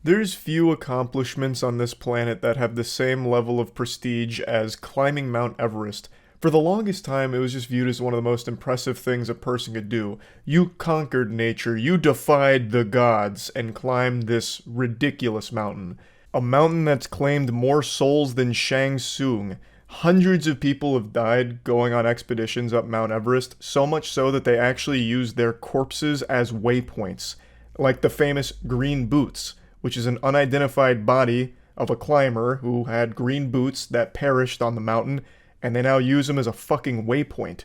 There's few accomplishments on this planet that have the same level of prestige as climbing Mount Everest. For the longest time, it was just viewed as one of the most impressive things a person could do. You conquered nature, you defied the gods, and climbed this ridiculous mountain. A mountain that's claimed more souls than Shang Tsung. Hundreds of people have died going on expeditions up Mount Everest, so much so that they actually use their corpses as waypoints, like the famous green boots, which is an unidentified body of a climber who had green boots that perished on the mountain, and they now use them as a fucking waypoint.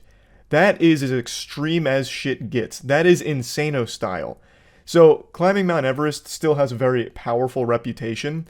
That is as extreme as shit gets. That is Insano style. So, climbing Mount Everest still has a very powerful reputation.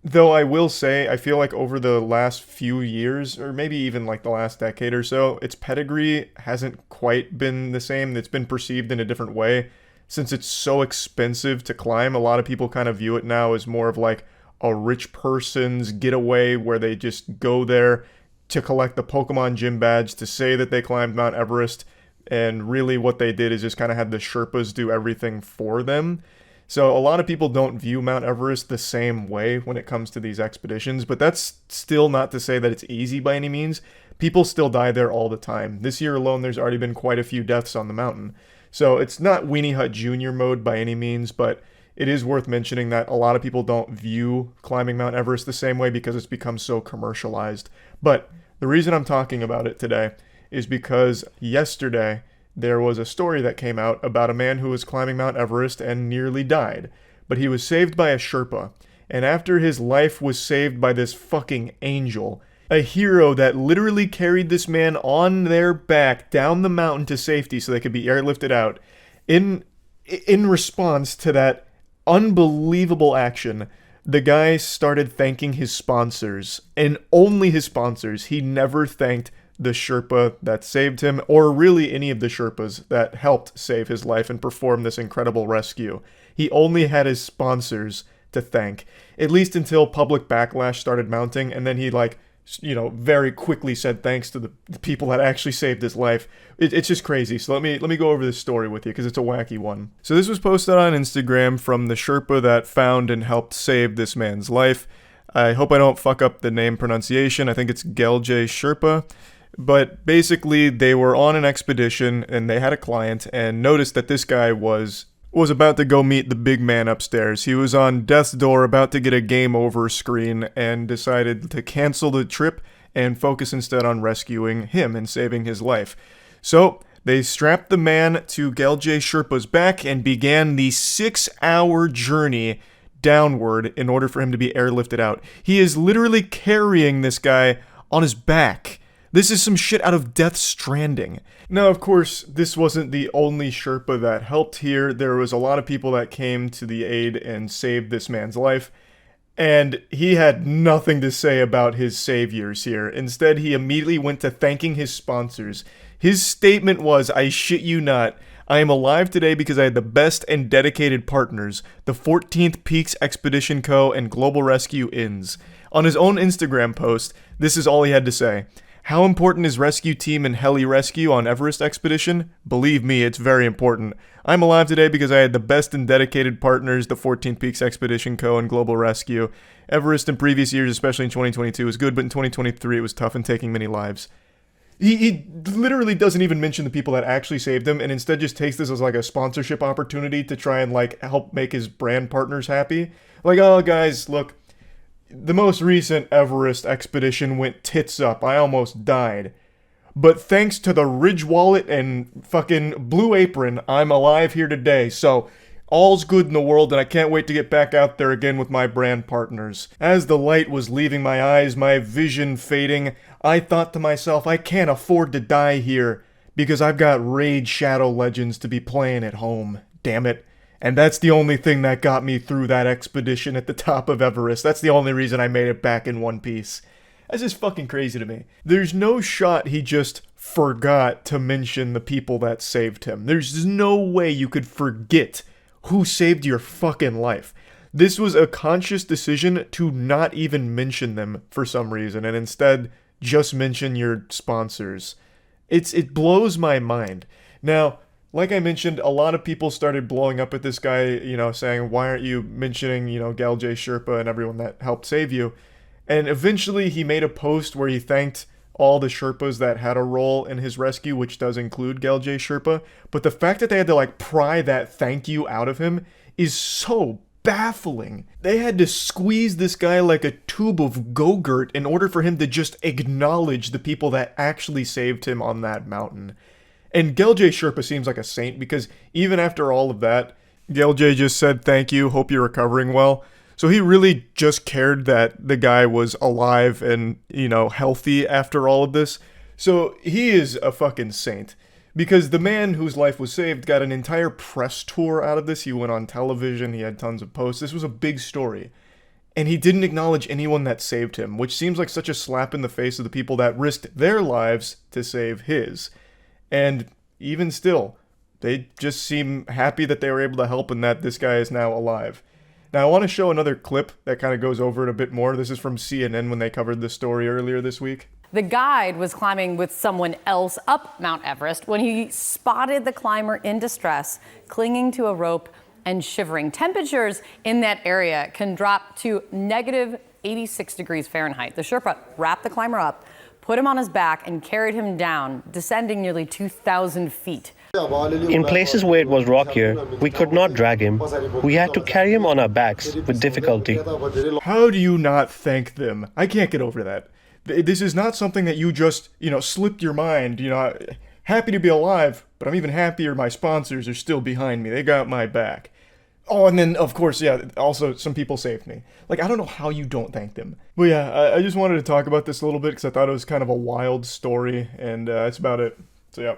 Though I will say, I feel like over the last few years, or maybe even like the last decade or so, its pedigree hasn't quite been the same. It's been perceived in a different way. Since it's so expensive to climb, a lot of people kind of view it now as more of like a rich person's getaway where they just go there to collect the Pokemon gym badge to say that they climbed Mount Everest. And really what they did is just kind of had the Sherpas do everything for them. So a lot of people don't view Mount Everest the same way when it comes to these expeditions, but that's still not to say that it's easy by any means. People still die there all the time. This year alone, there's already been quite a few deaths on the mountain. So it's not Weenie Hut Jr. mode by any means, but it is worth mentioning that a lot of people don't view climbing Mount Everest the same way because it's become so commercialized. But the reason I'm talking about it today is because yesterday there was a story that came out about a man who was climbing Mount Everest and nearly died. But he was saved by a Sherpa. And after his life was saved by this fucking angel, a hero that literally carried this man on their back down the mountain to safety so they could be airlifted out. In response to that unbelievable action, the guy started thanking his sponsors, and only his sponsors. He never thanked the Sherpa that saved him, or really any of the Sherpas that helped save his life and perform this incredible rescue. He only had his sponsors to thank, at least until public backlash started mounting, and then he very quickly said thanks to the people that actually saved his life. It's just crazy. So let me go over this story with you because it's a wacky one. So this was posted on Instagram from the Sherpa that found and helped save this man's life. I hope I don't fuck up the name pronunciation. I think it's Gelje Sherpa. But basically, they were on an expedition and they had a client and noticed that this guy was about to go meet the big man upstairs. He was on death's door about to get a game over screen and decided to cancel the trip and focus instead on rescuing him and saving his life. So they strapped the man to Gelje Sherpa's back and began the 6-hour journey downward in order for him to be airlifted out. He is literally carrying this guy on his back. This is some shit out of Death Stranding. Now, of course, this wasn't the only Sherpa that helped here. There was a lot of people that came to the aid and saved this man's life. And he had nothing to say about his saviors here. Instead, he immediately went to thanking his sponsors. His statement was, "I shit you not, I am alive today because I had the best and dedicated partners, the 14th Peaks Expedition Co. and Global Rescue Inns." On his own Instagram post, this is all he had to say. How important is rescue team and heli rescue on Everest expedition? Believe me, it's very important. I'm alive today because I had the best and dedicated partners, the 14th Peaks Expedition Co. and Global Rescue. Everest in previous years, especially in 2022, was good, but in 2023 it was tough and taking many lives. He literally doesn't even mention the people that actually saved him and instead just takes this as like a sponsorship opportunity to try and like help make his brand partners happy. Like, oh guys, look. The most recent Everest expedition went tits up. I almost died. But thanks to the Ridge Wallet and fucking Blue Apron, I'm alive here today. So, all's good in the world and I can't wait to get back out there again with my brand partners. As the light was leaving my eyes, my vision fading, I thought to myself, I can't afford to die here because I've got Raid Shadow Legends to be playing at home. Damn it. And that's the only thing that got me through that expedition at the top of Everest. That's the only reason I made it back in one piece. That's just fucking crazy to me. There's no shot he just forgot to mention the people that saved him. There's no way you could forget who saved your fucking life. This was a conscious decision to not even mention them for some reason, and instead just mention your sponsors. It blows my mind. Now, Like I mentioned, a lot of people started blowing up at this guy, saying, why aren't you mentioning, Galje Sherpa and everyone that helped save you? And eventually he made a post where he thanked all the Sherpas that had a role in his rescue, which does include Galje Sherpa. But the fact that they had to like pry that thank you out of him is so baffling. They had to squeeze this guy like a tube of Go-Gurt in order for him to just acknowledge the people that actually saved him on that mountain. And Gelje Sherpa seems like a saint because even after all of that, Gelje just said thank you, hope you're recovering well. So he really just cared that the guy was alive and, healthy after all of this. So he is a fucking saint. Because the man whose life was saved got an entire press tour out of this. He went on television, he had tons of posts. This was a big story. And he didn't acknowledge anyone that saved him, which seems like such a slap in the face of the people that risked their lives to save his. And even still, they just seem happy that they were able to help and that this guy is now alive. Now, I want to show another clip that kind of goes over it a bit more. This is from CNN when they covered this story earlier this week. The guide was climbing with someone else up Mount Everest when he spotted the climber in distress, clinging to a rope and shivering. Temperatures in that area can drop to negative 86 degrees Fahrenheit. The Sherpa wrapped the climber up, put him on his back, and carried him down, descending nearly 2,000 feet. In places where it was rockier, we could not drag him. We had to carry him on our backs with difficulty. How do you not thank them? I can't get over that. This is not something that you just, slipped your mind, happy to be alive, but I'm even happier my sponsors are still behind me. They got my back. Oh, and then, of course, also some people saved me. Like, I don't know how you don't thank them. But yeah, I just wanted to talk about this a little bit because I thought it was kind of a wild story, and that's about it. So yeah.